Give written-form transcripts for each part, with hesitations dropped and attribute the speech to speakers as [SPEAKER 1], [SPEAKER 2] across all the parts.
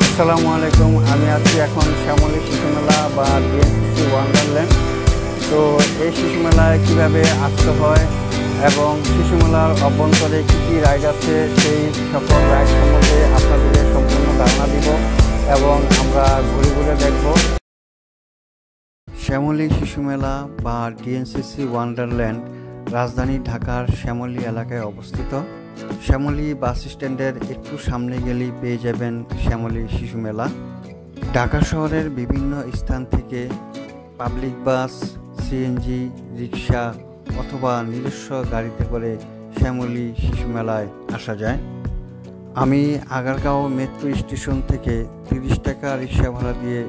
[SPEAKER 1] আসসালামু আলাইকুম। আমি আছি এখন শ্যামলী শিশু মেলা বা ডিএনসিসি ওয়ান্ডারল্যান্ড। তো এই শিশু মেলায় কীভাবে আসতে হয় এবং শিশু মেলার অভ্যন্তরে কী কী রাইড আছে সেই সকল রাইড সম্বন্ধে আপনাদের সম্পূর্ণ ধারণা দিব এবং আমরা ঘুরে ঘুরে দেখব। শ্যামলী শিশু মেলা বা ডিএনসিসি ওয়ান্ডারল্যান্ড রাজধানী ঢাকার শ্যামলী এলাকায় অবস্থিত। শ্যামলী বাস স্ট্যান্ডের একটু সামনে গেলেই পেয়ে যাবেন শ্যামলী শিশু মেলা। ঢাকা শহরের বিভিন্ন স্থান থেকে পাবলিক বাস, সিএনজি, রিক্সা অথবা নিজস্ব গাড়িতে করে শ্যামলী শিশু মেলায় আসা যায়। আমি আগারগাঁও মেট্রো স্টেশন থেকে 30 টাকা রিক্সা ভাড়া দিয়ে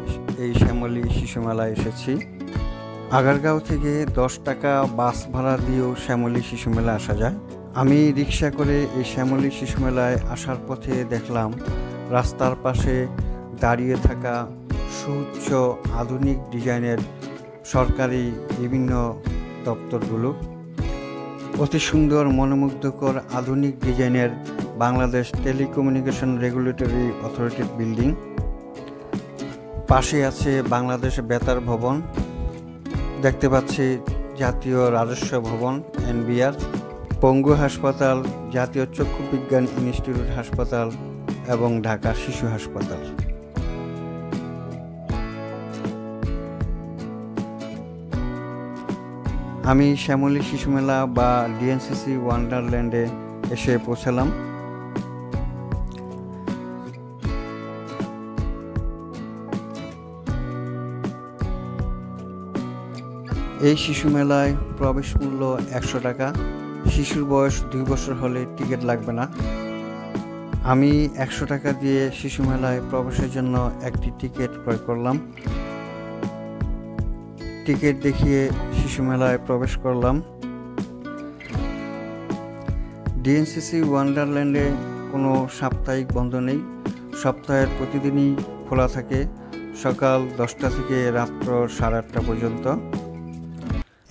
[SPEAKER 1] এই শ্যামলী শিশু মেলায় এসেছি। আগারগাঁও থেকে 10 টাকা বাস ভাড়া দিয়েও শ্যামলী শিশু মেলা আসা যায়। আমি রিক্সা করে এই শ্যামলী শিশু মেলায় আসার পথে দেখলাম রাস্তার পাশে দাঁড়িয়ে থাকা সুউচ্চ আধুনিক ডিজাইনের সরকারি বিভিন্ন দপ্তরগুলো। অতি সুন্দর মনোমুগ্ধকর আধুনিক ডিজাইনের বাংলাদেশ টেলিকমিউনিকেশন রেগুলেটরি অথরিটির বিল্ডিং। পাশে আছে বাংলাদেশ বেতার ভবন, দেখতে পাচ্ছি জাতীয় রাজস্ব ভবন এনবিআর, পঙ্গু হাসপাতাল, জাতীয় চক্ষু বিজ্ঞান ইনস্টিটিউট হাসপাতাল এবং ঢাকা শিশু হাসপাতাল। আমি শ্যামলী শিশু মেলা বা ডিএনসিসি ওয়ান্ডারল্যান্ডে এসে পৌঁছালাম। এই শিশু মেলায় প্রবেশ মূল্য 100 টাকা। শিশুর বয়স 2 বছর হলে টিকিট লাগবে না। আমি 100 টাকা দিয়ে শিশু মেলায় প্রবেশের জন্য একটি টিকিট ক্রয় করলাম। টিকিট দেখিয়ে শিশু মেলায় প্রবেশ করলাম। ডিএনসিসি ওয়ান্ডারল্যান্ডে কোনো সাপ্তাহিক বন্ধ নেই, সপ্তাহের প্রতিদিনই খোলা থাকে সকাল 10টা থেকে রাত্র 8:30 পর্যন্ত।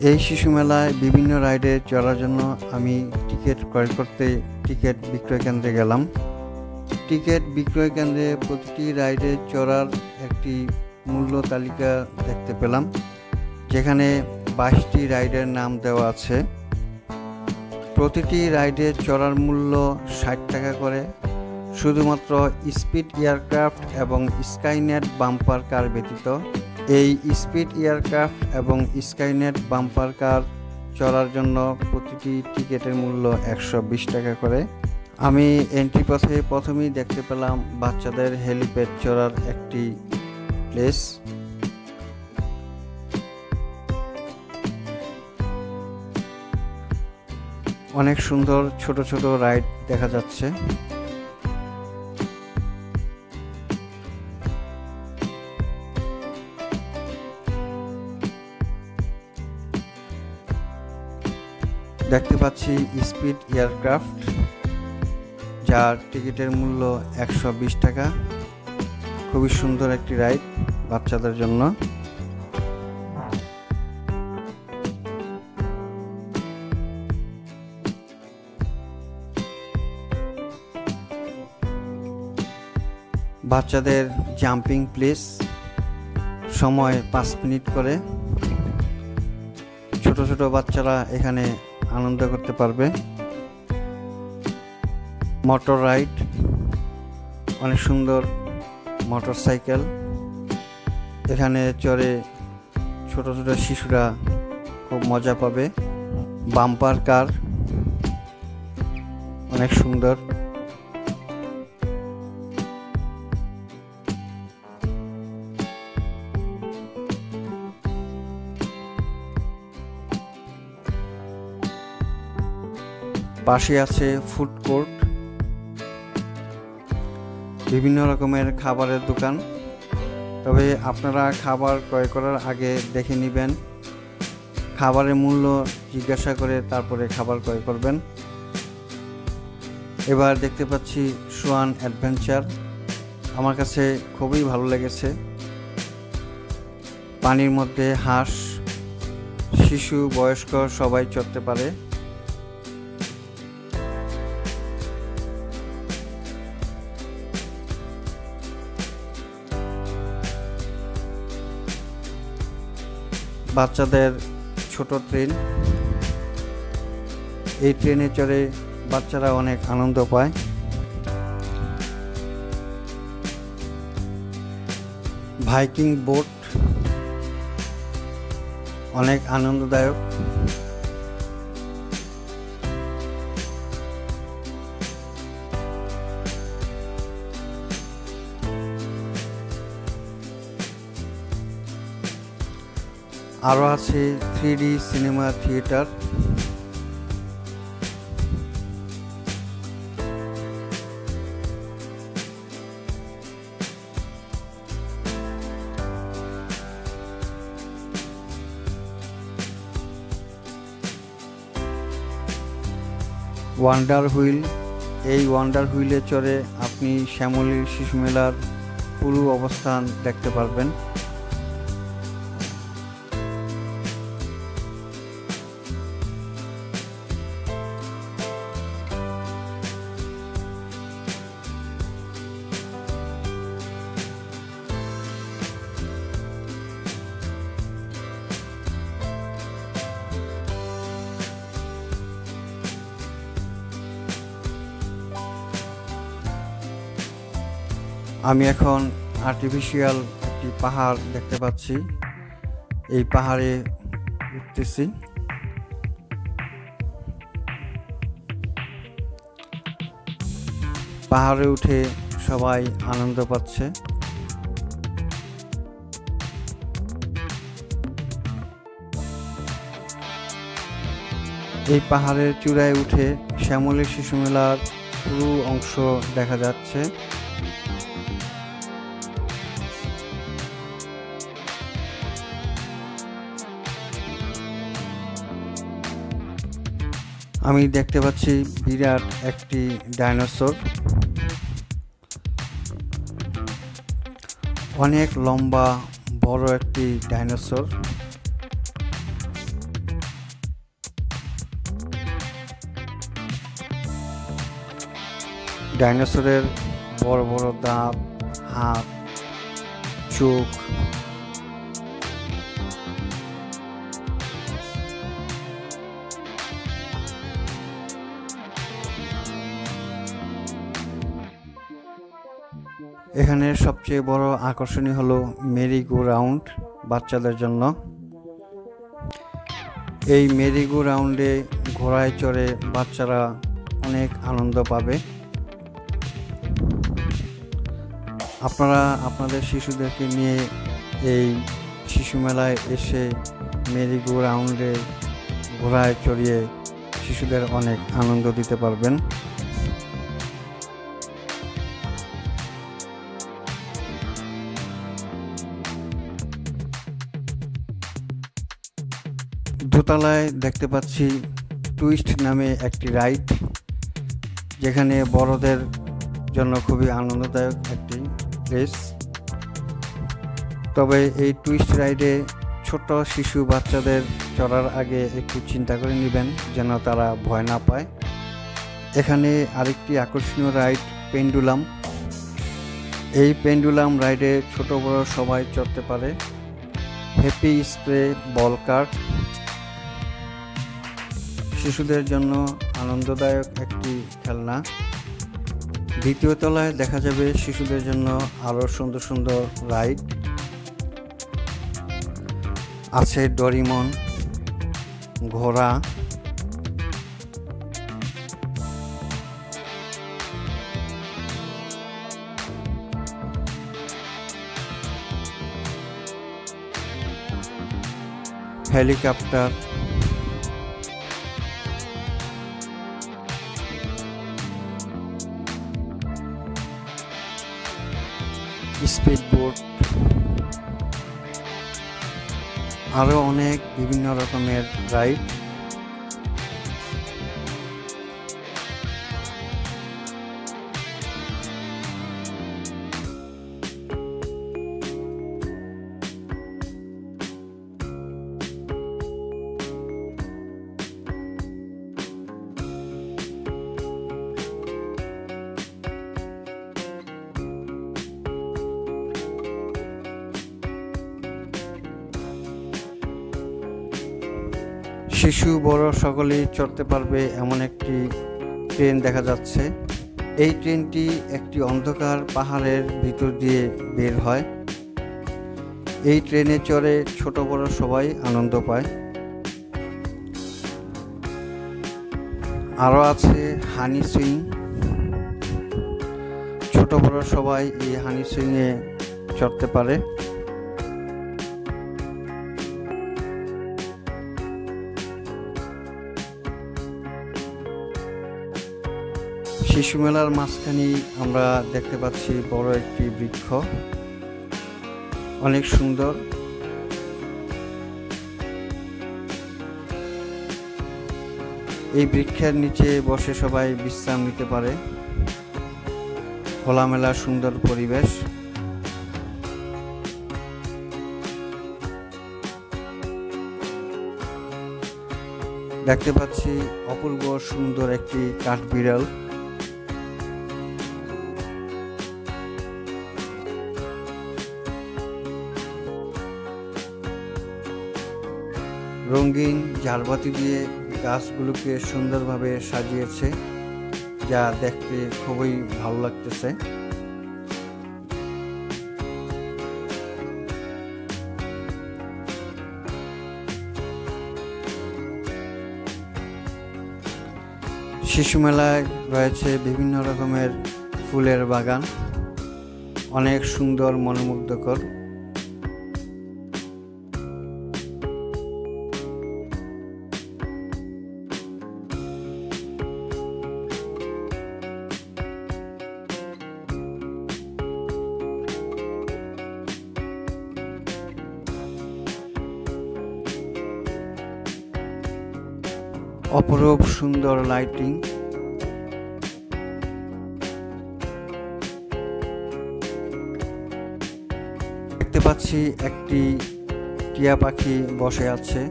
[SPEAKER 1] এই শিশু মেলায় বিভিন্ন রাইডে চড়ার জন্য আমি টিকিট ক্রয় করতে টিকিট বিক্রয় কেন্দ্রে গেলাম। টিকিট বিক্রয় কেন্দ্রে প্রতিটি রাইডে চড়ার একটি মূল্য তালিকা দেখতে পেলাম, যেখানে 22টি রাইডের নাম দেওয়া আছে। প্রতিটি রাইডে চড়ার মূল্য 60 টাকা করে। শুধুমাত্র স্পিড এয়ারক্রাফট এবং স্কাইনেট বাম্পার কার ব্যতীত। এই স্পিড এয়ারক্রাফট এবং স্কাইনেট বাম্পার কার চড়ার জন্য প্রতিটি টিকিটের মূল্য 120 টাকা করে। আমি এন্ট্রি পথে প্রথমেই দেখতে পেলাম বাচ্চাদের হেলিপ্যাড চড়ার একটি প্লেস। অনেক সুন্দর ছোট ছোট রাইড দেখা যাচ্ছে। দেখতে পাচ্ছি স্পিড এয়ারক্রাফট, যার টিকিটের মূল্য 120 টাকা। খুবই সুন্দর একটি রাইড বাচ্চাদের জন্য। বাচ্চাদের জাম্পিং প্লেস, সময় 5 মিনিট করে। ছোট ছোট বাচ্চারা এখানে আনন্দ করতে পারবে। মোটর রাইড, অনেক সুন্দর মোটর সাইকেল, এখানে চড়ে ছোট ছোট শিশুরা খুব মজা পাবে। বাম্পার কার, অনেক সুন্দর। পাশে আছে ফুড কোর্ট, বিভিন্ন রকমের খাবারের দোকান। তবে আপনারা খাবার ক্রয় করার আগে দেখে নেবেন, খাবারের মূল্য জিজ্ঞাসা করে তারপরে খাবার ক্রয় করবেন। এবার দেখতে পাচ্ছি সোয়ান অ্যাডভেঞ্চার, আমার কাছে খুবই ভালো লেগেছে। পানির মধ্যে হাঁস, শিশু বয়স্ক সবাই চড়তে পারে। বাচ্চাদের ছোট ট্রেন। এই ট্রেনে চড়ে বাচ্চারা অনেক আনন্দ পায়। ভাইকিং বোট অনেক আনন্দদায়ক। আরও আছে 3D cinema theatre. Wonder wheel, এই ওয়ান্ডার হুইলে চড়ে আপনি শ্যামলীর শিশু মেলার পুরো অবস্থান দেখতে পারবেন। আমি এখন আর্টিফিশিয়াল একটি পাহাড় দেখতে পাচ্ছি, এই পাহাড়ে উঠতেছি। পাহাড়ে উঠে সবাই আনন্দ পাচ্ছে। এই পাহাড়ের চূড়ায় উঠে শ্যামলী শিশু মেলার পুরো অংশ দেখা যাচ্ছে। আমি দেখতে পাচ্ছি বিরাট একটি ডাইনোসর, অনেক লম্বা বড় একটি ডাইনোসর। ডাইনোসরের বড় বড় দাঁত, হাত, চোখ। এখানে সবচেয়ে বড় আকর্ষণীয় হলো মেরি গো রাউন্ড বাচ্চাদের জন্য। এই মেরি গো রাউন্ডে ঘোড়ায় চড়ে বাচ্চারা অনেক আনন্দ পাবে। আপনারা আপনাদের শিশুদেরকে নিয়ে এই শিশু মেলায় এসে মেরি গো রাউন্ডে ঘোড়ায় চড়িয়ে শিশুদের অনেক আনন্দ দিতে পারবেন। দোতলায় দেখতে পাচ্ছি টুইস্ট নামে একটি রাইড, যেখানে বড়দের জন্য খুবই আনন্দদায়ক একটি প্লেস। তবে এই টুইস্ট রাইডে ছোট শিশু বাচ্চাদের চড়ার আগে একটু চিন্তা করে নেবেন যেন তারা ভয় না পায়। এখানে আরেকটি আকর্ষণীয় রাইড পেন্ডুলাম। এই পেন্ডুলাম রাইডে ছোট বড় সবাই চড়তে পারে। হ্যাপি স্প্রে বল কার্ট শিশুদের জন্য আনন্দদায়ক একটি খেলনা। দ্বিতীয় তলায় দেখা যাবে শিশুদের জন্য আরো সুন্দর সুন্দর রাইড আছে। ডোরিমন, ঘোড়া, হেলিকপ্টার, স্পিড বোট, আরো অনেক বিভিন্ন রকমের রাইড। শিশু বড় সকলেই চড়তে পারবে এমন একটি ট্রেন দেখা যাচ্ছে। এই ট্রেনটি একটি অন্ধকার পাহাড়ের ভিতর দিয়ে বের হয়। এই ট্রেনে চড়ে ছোট বড় সবাই আনন্দ পায়। আরও আছে হানি সুইং। ছোট বড় সবাই এই হানি সুইংয়ে চড়তে পারে। শিশু মেলার মাঝখানে আমরা দেখতে পাচ্ছি বড় একটি বৃক্ষ, অনেক সুন্দর। এই বৃক্ষের নিচে বসে সবাই বিশ্রাম নিতে পারে। খোলামেলা সুন্দর পরিবেশ। দেখতে পাচ্ছি অপূর্ব সুন্দর একটি কাঠবিড়াল। রঙিন ঝাড়বাতি দিয়ে গাছগুলোকে সুন্দরভাবে সাজিয়েছে, যা দেখতে খুবই ভালো লাগতেছে। শিশু মেলায় রয়েছে বিভিন্ন রকমের ফুলের বাগান, অনেক সুন্দর মনোমুগ্ধকর। অপরূপ সুন্দর লাইটিং। দেখতে পাচ্ছি একটি টিয়া পাখি বসে আছে,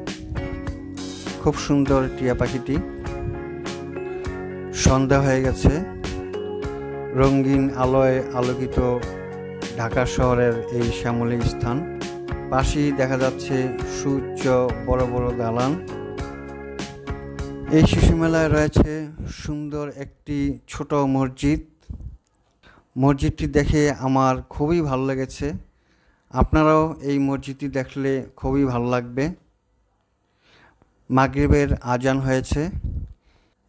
[SPEAKER 1] খুব সুন্দর টিয়া পাখিটি। সন্ধ্যা হয়ে গেছে, রঙিন আলোয় আলোকিত ঢাকা শহরের এই শ্যামলী স্থান। পাশেই দেখা যাচ্ছে সুউচ্চ বড় বড় দালান। এই শিশু মেলায় রয়েছে সুন্দর একটি ছোট মসজিদ। মসজিদটি দেখে আমার খুবই ভালো লেগেছে। আপনারাও এই মসজিদটি দেখলে খুবই ভালো লাগবে। মাগরিবের আজান হয়েছে।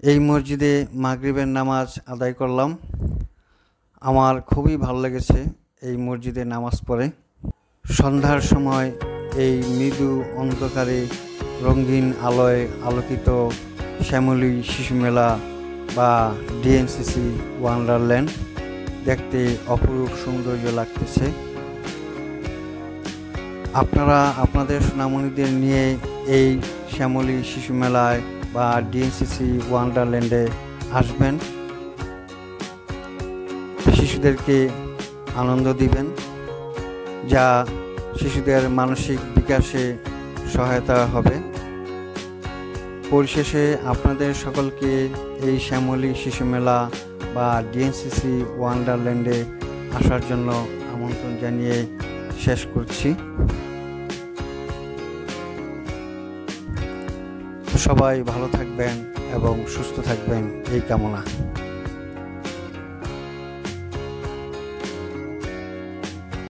[SPEAKER 1] এই মসজিদে মাগরিবের নামাজ আদায় করলাম। আমার খুবই ভালো লেগেছে এই মসজিদে নামাজ পড়ে। সন্ধ্যার সময় এই মৃদু অন্ধকারে রঙিন আলোয় আলোকিত শ্যামলী শিশু মেলা বা ডিএনসিসি ওয়ান্ডারল্যান্ড দেখতে অপরূপ সৌন্দর্য লাগতেছে। আপনারা আপনাদের সোনামণিদের নিয়ে এই শ্যামলী শিশু মেলায় বা ডিএনসিসি ওয়ান্ডারল্যান্ডে আসবেন। শিশুদেরকে আনন্দ দিবেন, যা শিশুদের মানসিক বিকাশে সহায়তা হবে। পরিশেষে আপনাদের সকলকে এই শ্যামলী শিশু মেলা বা ডিএনসিসি ওয়ান্ডারল্যান্ডে আসার জন্য আমন্ত্রণ জানিয়ে শেষ করছি। সবাই ভালো থাকবেন এবং সুস্থ থাকবেন এই কামনা।